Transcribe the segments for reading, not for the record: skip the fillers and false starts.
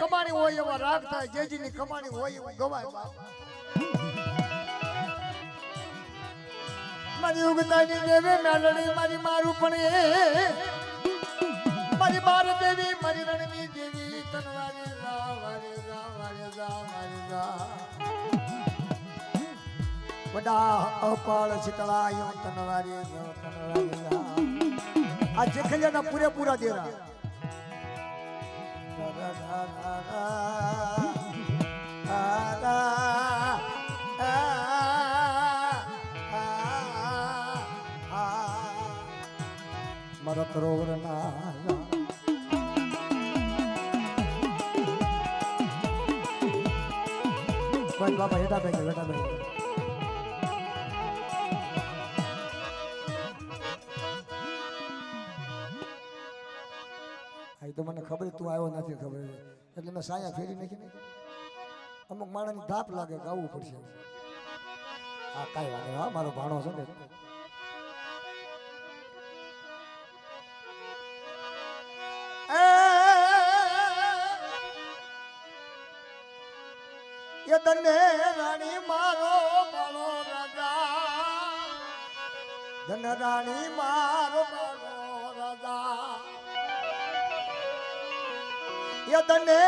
કમાણી હોય એવા રાગ થાય, જેજીની કમાણી હોય એવું ગવાય બાપ. મારી ઉગતાની દેવી મેલડી મારી મારું પણ એ મારી બાર દેવી મારી રણની દેવી તનવારી જા વારી જા વારી જા વારી જા વડા અપાળ શીતળાયો તનવારી જા તનવારી જા. આ જેખલિયાના પૂરેપૂરા દેરા મારા સરોવર ના બાબા હેઠા ભાઈ હેઠા ભાઈ. તો મને ખબર તું આવ્યો નથી ખબર એટલે મેં સાયા ફેરી નાખી. અમુક માણસની ધાપ લાગે ગાવું પડશે. આ કાંઈ વાંધો હા મારો ભાણો છે ને. એ તને રાણી મારો બાળો રાજા, ધન રાણી મારો બાળો રાજા. એ તને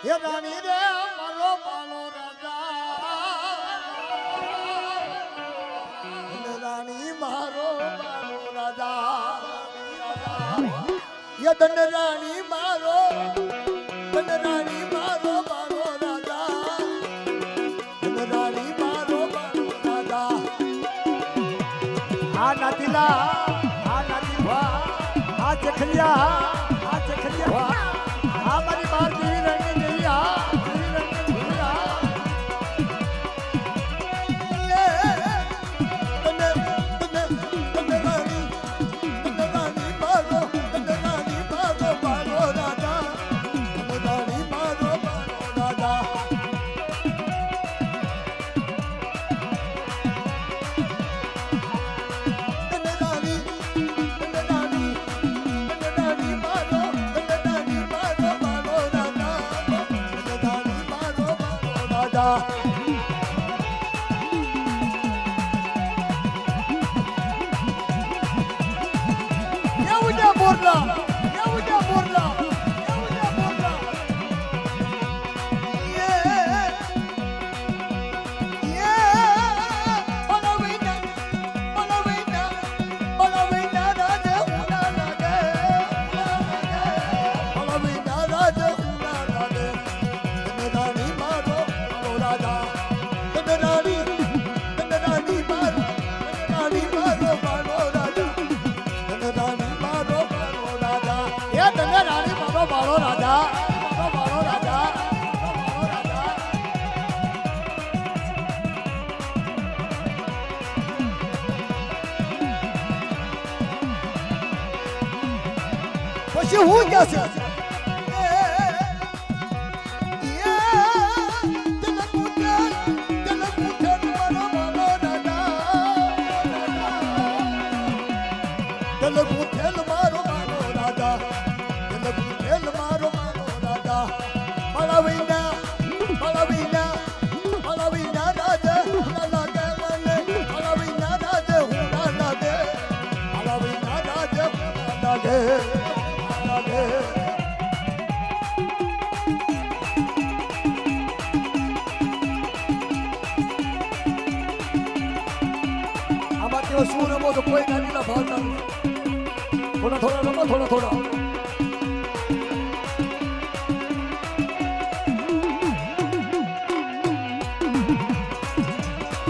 એ રાણી રે મારો બાળો રાજા, રાણી મારો બાળો રાજા. એ તને રાણી મારો તને રાણી મારો બાળો રાજા, તને રાણી મારો બાળો રાજા. આ નાતીલા આ નાતીવા આ ચખલિયા આ ચખલિયા हमारी बात देवी रंग नहीं आ देवी रंग नहीं आ तने रानी मारो बालो राजा, तने रानी मारो बालो राजा. तने रानी मारो Ya udah borla, ya udah borla, ya udah borla. Yeah, yeah. Palawina, raja una lage, palawina raja una lage. Tene rani maro raja, tene rani maro balo raja, tene rani maro balo raja. ये तने रानी मारो बालो राजा, मारो बालो राजा, मारो राजा. પછી હું ક્યાં છે? શું રમો તો કોઈ ગાડીના ભાવતા નથી. થોડા થોડા રમો થોડા થોડા.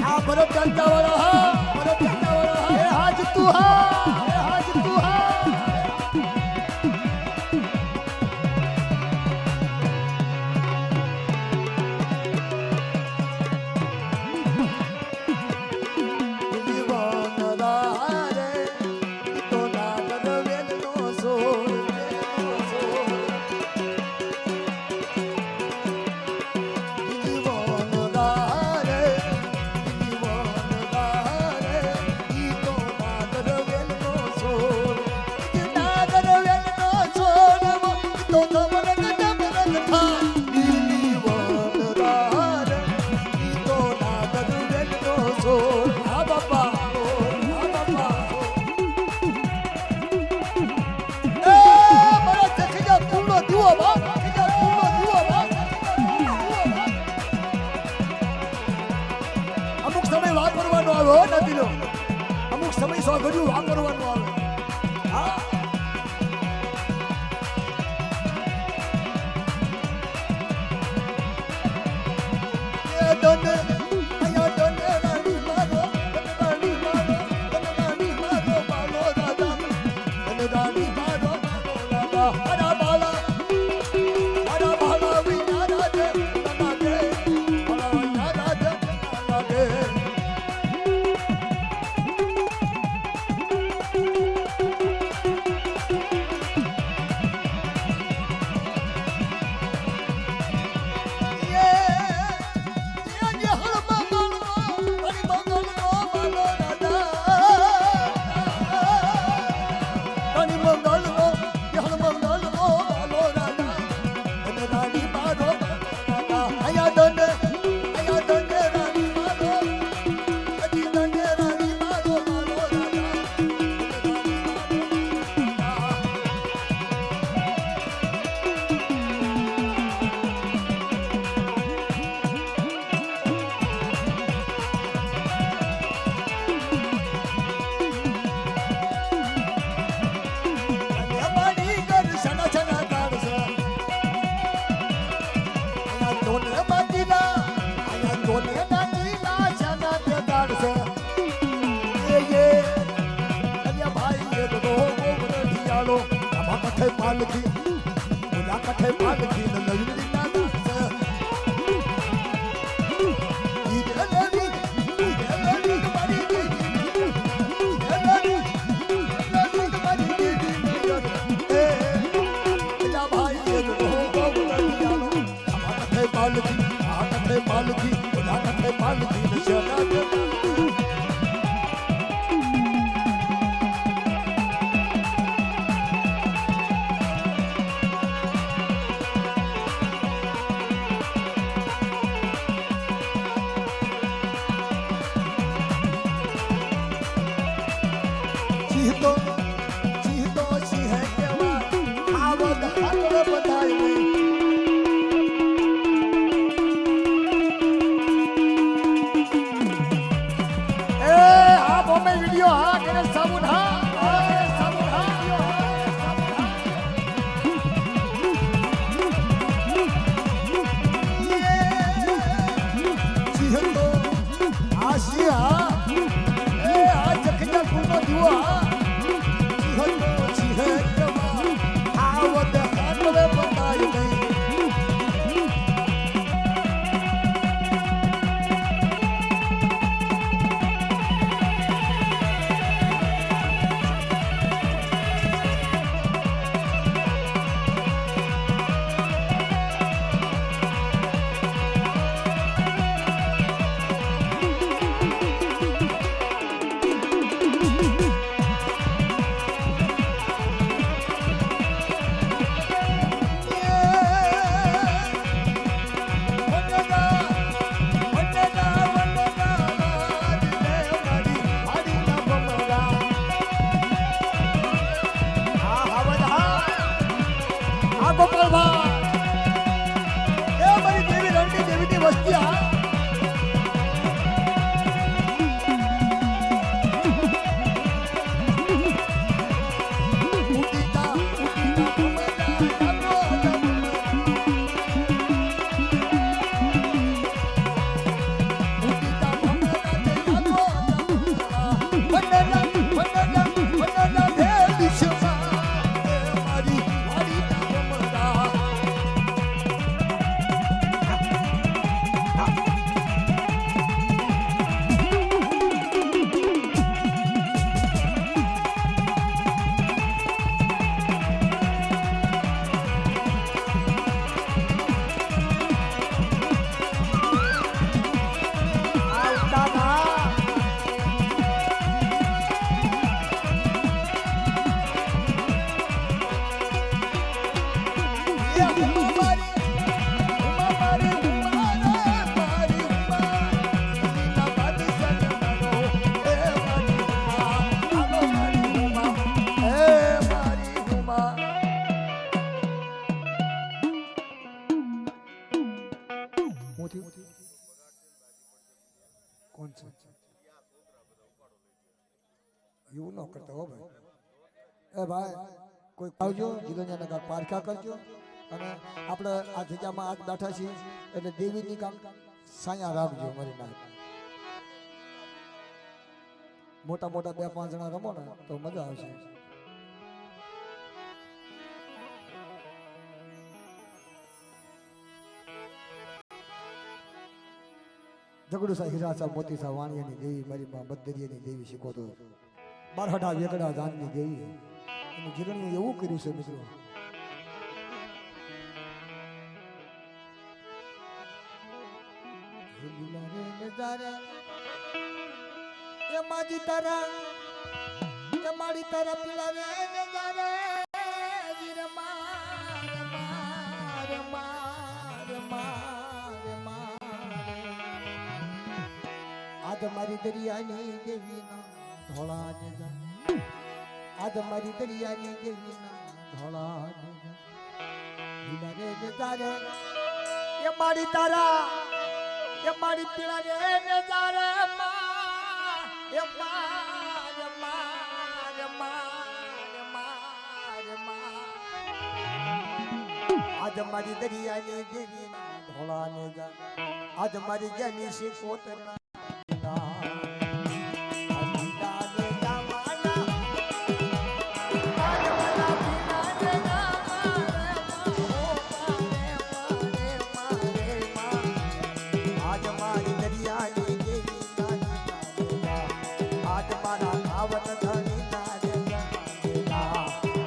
આ ભરત ચાલતા વાળા હા, ભરત ચાલતા વાળા હા. એ હાજ તું હા, એ હાજ તું હા. સોગડ્યું વાપરવાનું આવે હા એ દોને આયા દોને રાણી મારો રાણી મારો રાણી મારો બાલો દાદા રાણી મારો બાલો દાદા અરા બાલા વિના રાજે લાગે વિના રાજે લાગે પાલખી ઓલા કઠે પાલખી ને નવીન ના દાસ પાલખી ઓલા કઠે પાલખી ને શના એવું ન કરતા હો ભાઈ. એ ભાઈ કોઈ આવજો જીગણિયાના પારખા કરજો અને આપણે આ જગ્યામાં આજ બેઠા છીએ એટલે દેવીની કામ સાયા રાખજો મારી નાખ. મોટા મોટા 2-5 જણા રમો ને તો મજા આવશે. ઝઘડુ સા હીરા સા મોતી સા વાણિયાની દેવી મારી માં બદરિયાની દેવી શીખો તો બારહડા વેગડા જાનની દેવી એનું જીરણિયું એવું કર્યું છે મિત્રો. એ માજી તારા એ મારી તારા પીલા રે નજારે વીર માર માર માર માર માર આજ મારી દરિયાની દેવીના ધોળા ને આજ મારી દરિયાની દેવીના ધોળા ને રે નજારે એ મારી તારા એ મારી પીલા રે નજારે એ માર માર માર માર માર આજ મારી દરિયાની દેવીના ધોળા ને આજ મારી જાની છે કોતરના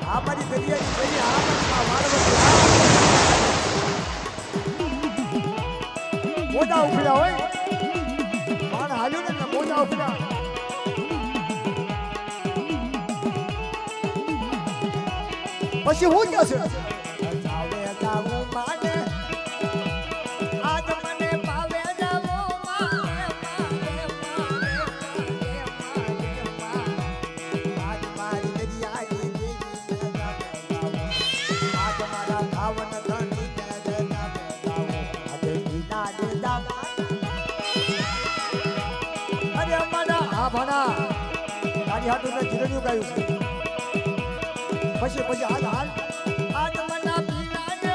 हमारी दरिया की दरिया मोजा उफड़ा होय माण हाल्यो ने मोजा उफड़ा પછી હું ક્યાં છે જાવે જાવું માને આજ મને પાવે જાવો માને આજ મારી દરિયાની ભણા તારી હાટુ ને જીરણિયું ગાયું છે પછી પછી હાલ હાલ આજ મના પીના ને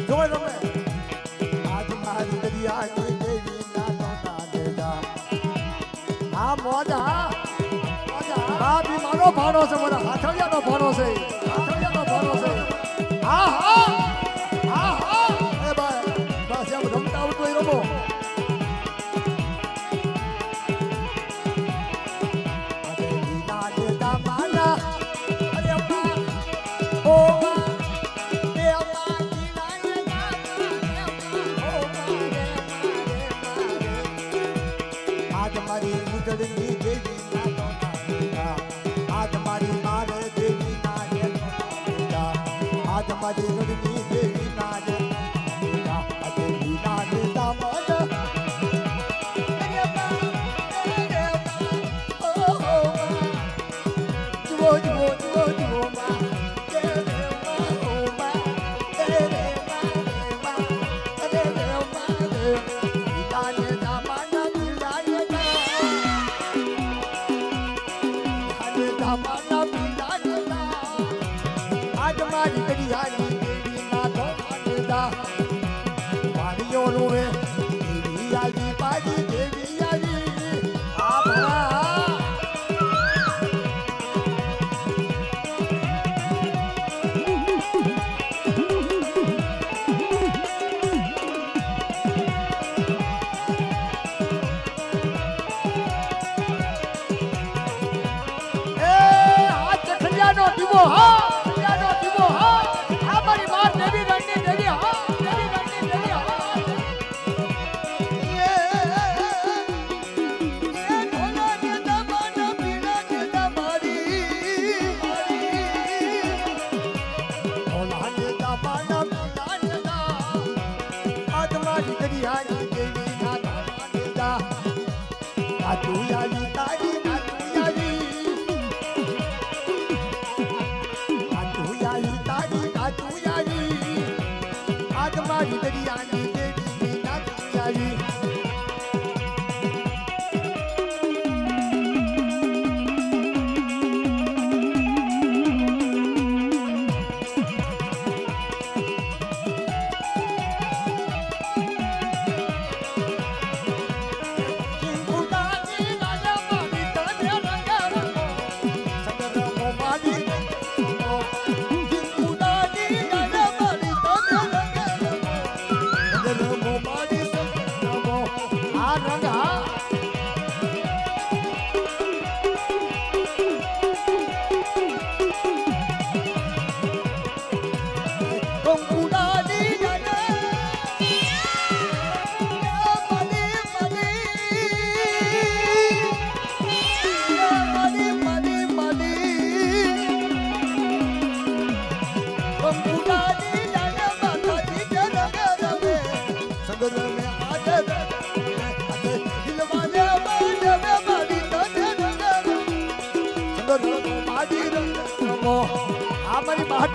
જો તમે આજ મારી દરિયાની દેવી ના તોતા દેજા આ મોજા આ બી મારો ભાણો છે મારા હાથળિયાનો ભાણો છે હાથળિયાનો ભાણો છે હા હા હા હા એ ભાઈ બસ એમ રમતા આવતો રમો અરે લીલા દેતા માના અરે બા ઓ એ બા લીલા દેતા ઓ આજ મારી મુદડની દેવી આજ મારી મારે દેવી ના આજ મારી રડની દેવી ના દેવી ના દેતા મન જુઓ જુઓ જુઓ જુઓ માં મારી દરિયાની દેવી ના ધોળા વાણીઓ રોવે દેવી આવી પાડી દેવી આવી આ ભણા એ આ ચખલિયાનો દીવો હા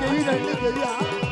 કેવી રણની દેવી આ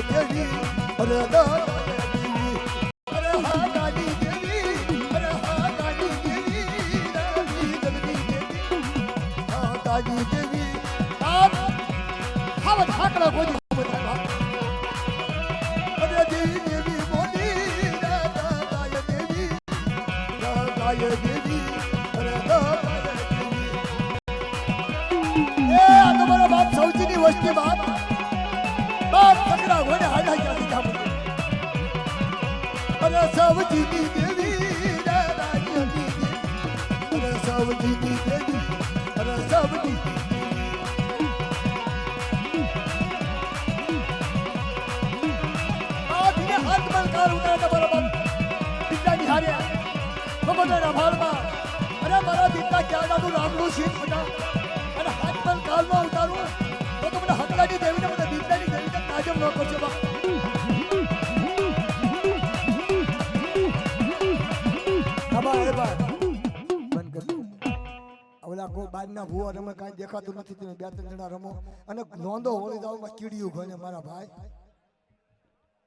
દેવી અરે દેવી અરે હા ગાડી દેવી અરે હા ગાડી દેવી દેવી હા ગાડી દેવી આપ હાવ ઠાકડા ગોજી અરે દેવી દેવી બોલી ગાય દેવી ગાય દેવી અરે ગાય દેવી એ આ તમારો બાપ સૌજીની વસ્તી બાપ ઘોડે હાડા ક્યાંથી જામું અરે સૌજીની દેવી રાજાની દેવી અરે સૌજીની દેવી અરે સૌજી આ દિને હાથ બલકાર ઉતારતા બરાબર પિતાની હાર્યા ભગવાનના ભાળમાં અરે મારા દીકરા ક્યાં દાદુ રામનું શીત બના અને હાથ બલકારમાં ઉતારું તો મને હકલાની દેવીને મને દીકરાની દેવીને તાજમ ન કરજો બા બાજના ભૂવા રમે કાંઈ દેખાતું નથી તમે બે ત્રણ જણા રમો અને લોંદો હોળી દાવમાં કીડિયું ઘને મારા ભાઈ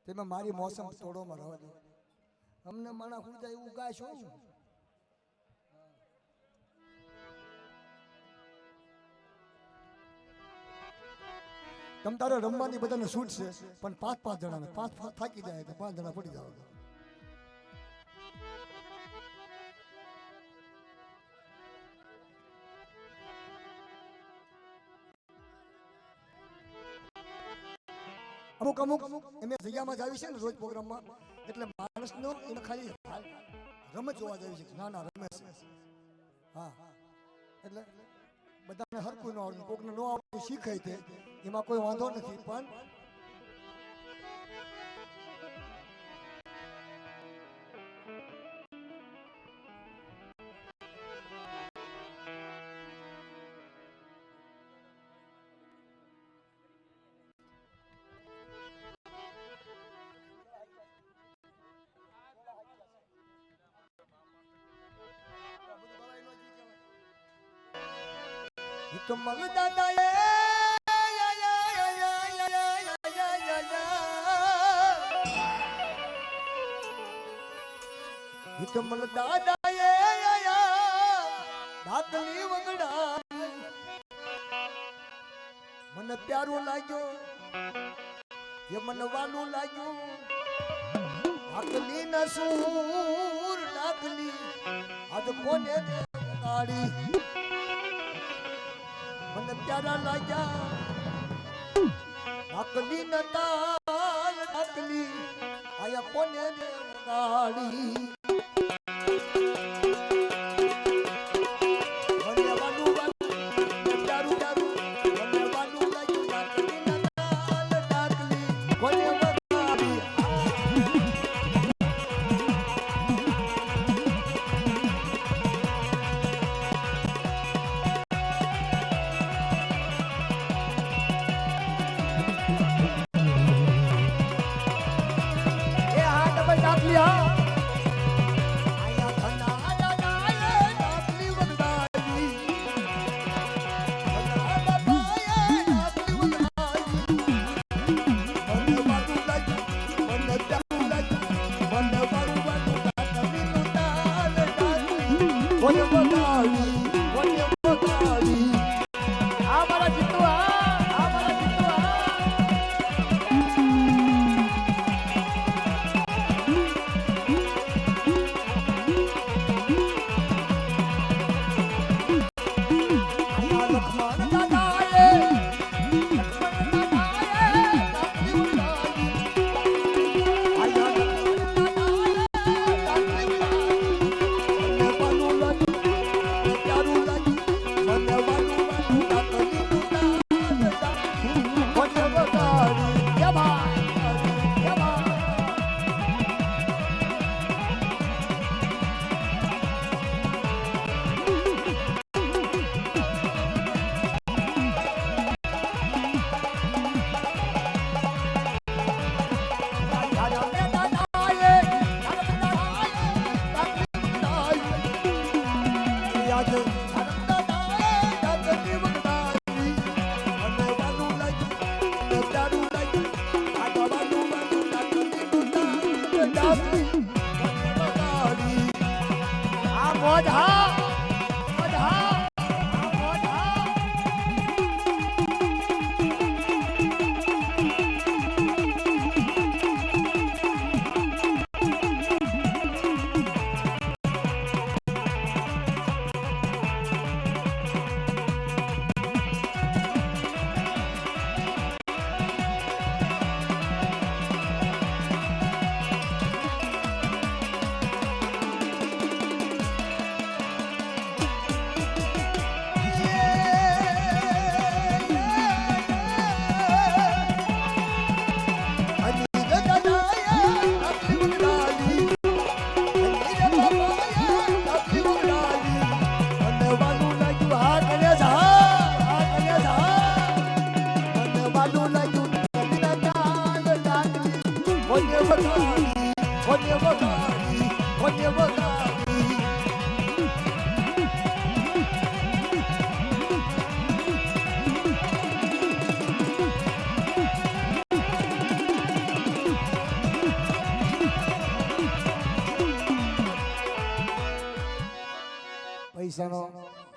તમે મારી મોસમ તોડોમાં રહો દો અમને માણા હું જાય એવું ગાય શું તમ તારે રમવાની બધાને છૂટ છે પણ 5-5 જણાને 5 થાકી જાય તો 5 જણા પડી જાવ અમુક એમ જગ્યામાં જ આવી છે ને રોજ પ્રોગ્રામમાં એટલે માણસનો એને ખાલી રમત જોવા જ આવી છે ના રમે છે હા એટલે બધાને હરકું ન આવડતું કોકને ન આવડતું શીખાય છે એમાં કોઈ વાંધો નથી પણ કમલ દાદા કમલ દાદા ડાકલી વગડા મને પ્યારું લાગ્યો એ મને વાલું લાગ્યું ડાકલી ના સૂર ડાકલી આજ કોને ગાડી મને પ્યારા લાગ્યા ડાકલી ના તાલ ડાકલી આયા કોને ગાડી કોને બગાડી કોને બગાડી આ મારા જીતુ આ મારા જીતુ લખમણ દાદાએ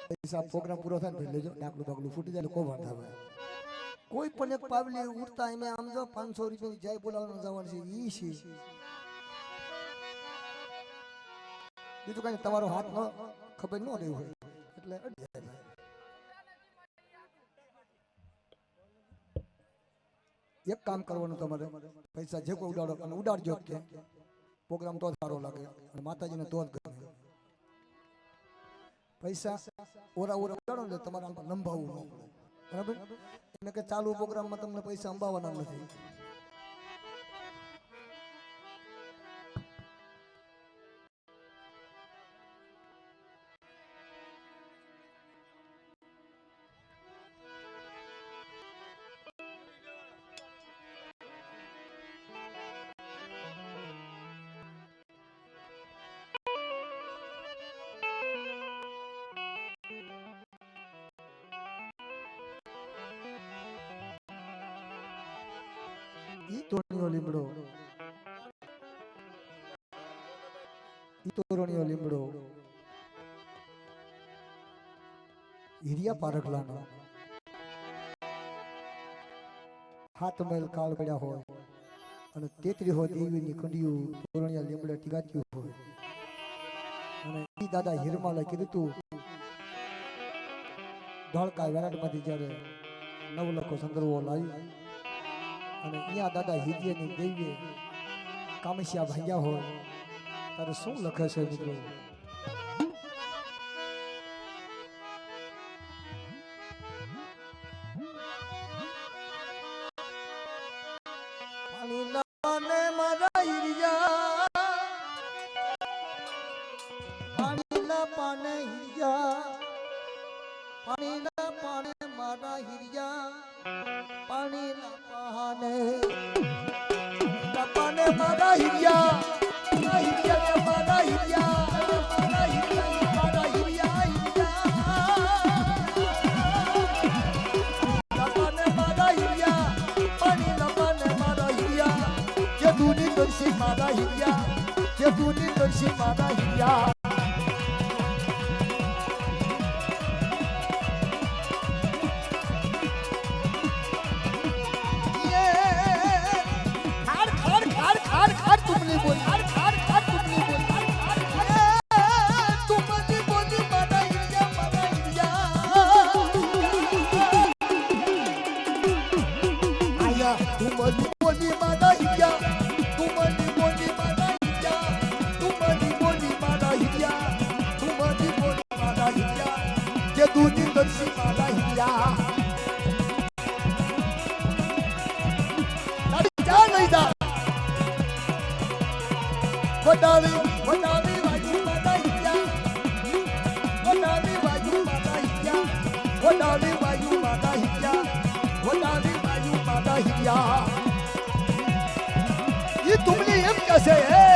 પૈસા પ્રોગ્રામ પૂરો થાય ને લેજો ડાકલું બાકલું ફૂટી જાય કોઈ વાંધો આવે કોઈ પણ એક પાવલી ઉડતા એમ આમ જો 500 રૂપિયાની જાય બોલાવવાનું જવાનું છે ઈ છે બીજું કઈ તમારો હાથ ન ખબર ન રહ્યું હોય એટલે એક કામ કરવાનું તમારે પૈસા જે કોઈ ઉડાડો અને ઉડાડજો કે પ્રોગ્રામ તો સારો લાગે અને માતાજીને તો જ ગમે પૈસા ઓરા ઓરા ઉડાડો ને તમારે આમ લંબાવવું ન પડે બરાબર એટલે કે ચાલુ પ્રોગ્રામમાં તમને પૈસા અંબાવવાના નથી તોરણીઓ લીમડો હિરિયા પારખલાનો હાથ મેલ કાળ પડ્યા હોય અને 33 હોય દેવીની કંડિયું તોરણીયા લીમડે ટીગાચ્યું હોય અને ઈ દાદા હિરમાલે કીધું તું ધોળકા વેરાટમાંથી જ્યારે નવલખો સંદર્ભો લાવી અને અહીંયા દાદા હિરિયાની દેવીએ કામસિયા ભાગ્યા હોય તારે શું લખે છે મિત્રો પાણી લાને મારા હિરિયા પાણી ના પાને હિરિયા પાણી ના પાને મારા હિરિયા પાણી ના પાને મારા હિરિયા दूधी तुलसी माता हिया जा नहीं जा वडाली वडाली वायु माता हिया वडाली वायु माता हिया वडाली वायु माता हिया वडाली वायु माता हिया ये तुमने एम कैसे है